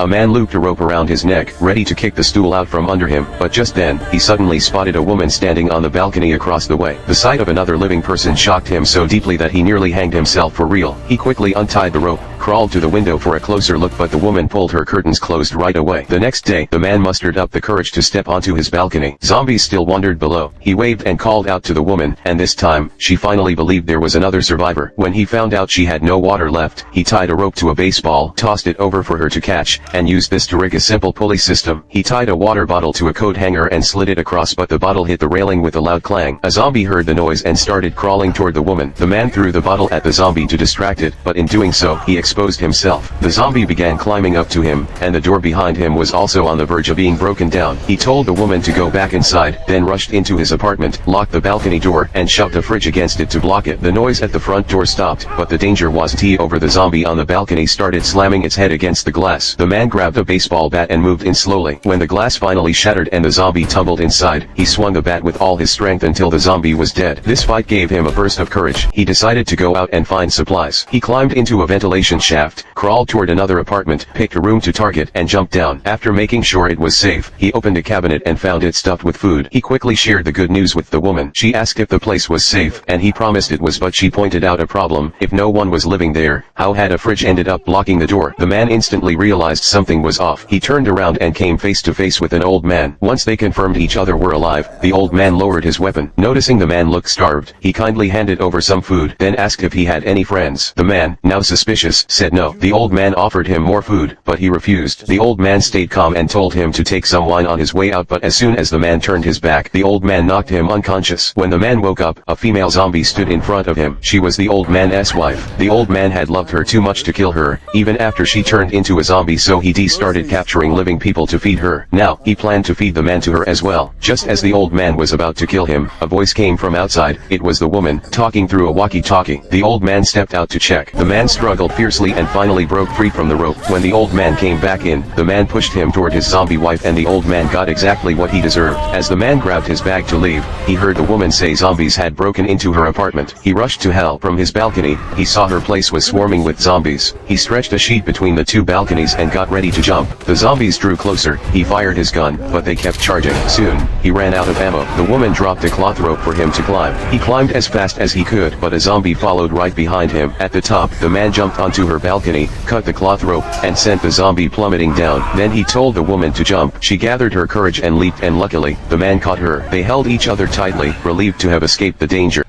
A man looped a rope around his neck, ready to kick the stool out from under him, but just then, he suddenly spotted a woman standing on the balcony across the way. The sight of another living person shocked him so deeply that he nearly hanged himself for real. He quickly untied the rope, crawled to the window for a closer look, but the woman pulled her curtains closed right away. The next day, the man mustered up the courage to step onto his balcony. Zombies still wandered below. He waved and called out to the woman, and this time, she finally believed there was another survivor. When he found out she had no water left, he tied a rope to a baseball, tossed it over for her to catch, and used this to rig a simple pulley system. He tied a water bottle to a coat hanger and slid it across, but the bottle hit the railing with a loud clang. A zombie heard the noise and started crawling toward the woman. The man threw the bottle at the zombie to distract it, but in doing so, he exposed himself. The zombie began climbing up to him, and the door behind him was also on the verge of being broken down. He told the woman to go back inside, then rushed into his apartment, locked the balcony door, and shoved a fridge against it to block it. The noise at the front door stopped, but the danger was over. The zombie on the balcony started slamming its head against the glass. The man grabbed a baseball bat and moved in slowly. When the glass finally shattered and the zombie tumbled inside, he swung the bat with all his strength until the zombie was dead. This fight gave him a burst of courage. He decided to go out and find supplies. He climbed into a ventilation shaft, crawled toward another apartment, picked a room to target, and jumped down. After making sure it was safe, he opened a cabinet and found it stuffed with food. He quickly shared the good news with the woman. She asked if the place was safe, and he promised it was, but she pointed out a problem. If no one was living there, how had a fridge ended up blocking the door? The man instantly realized something was off. He turned around and came face to face with an old man. Once they confirmed each other were alive, the old man lowered his weapon. Noticing the man looked starved, he kindly handed over some food, then asked if he had any friends. The man, now suspicious, said no. The old man offered him more food, but he refused. The old man stayed calm and told him to take some wine on his way out, but as soon as the man turned his back, the old man knocked him unconscious. When the man woke up, a female zombie stood in front of him. She was the old man's wife. The old man had loved her too much to kill her, even after she turned into a zombie, so he started capturing living people to feed her. Now, he planned to feed the man to her as well. Just as the old man was about to kill him, a voice came from outside. It was the woman, talking through a walkie-talkie. The old man stepped out to check. The man struggled fiercely and finally broke free from the rope. When the old man came back in, the man pushed him toward his zombie wife, and the old man got exactly what he deserved. As the man grabbed his bag to leave, he heard the woman say zombies had broken into her apartment. He rushed to hell. From his balcony, he saw her place was swarming with zombies. He stretched a sheet between the two balconies and got ready to jump. The zombies drew closer. He fired his gun, but they kept charging. Soon, he ran out of ammo. The woman dropped a cloth rope for him to climb. He climbed as fast as he could, but a zombie followed right behind him. At the top, the man jumped onto her balcony, cut the cloth rope, and sent the zombie plummeting down. Then he told the woman to jump. She gathered her courage and leaped, and luckily, the man caught her. They held each other tightly, relieved to have escaped the danger.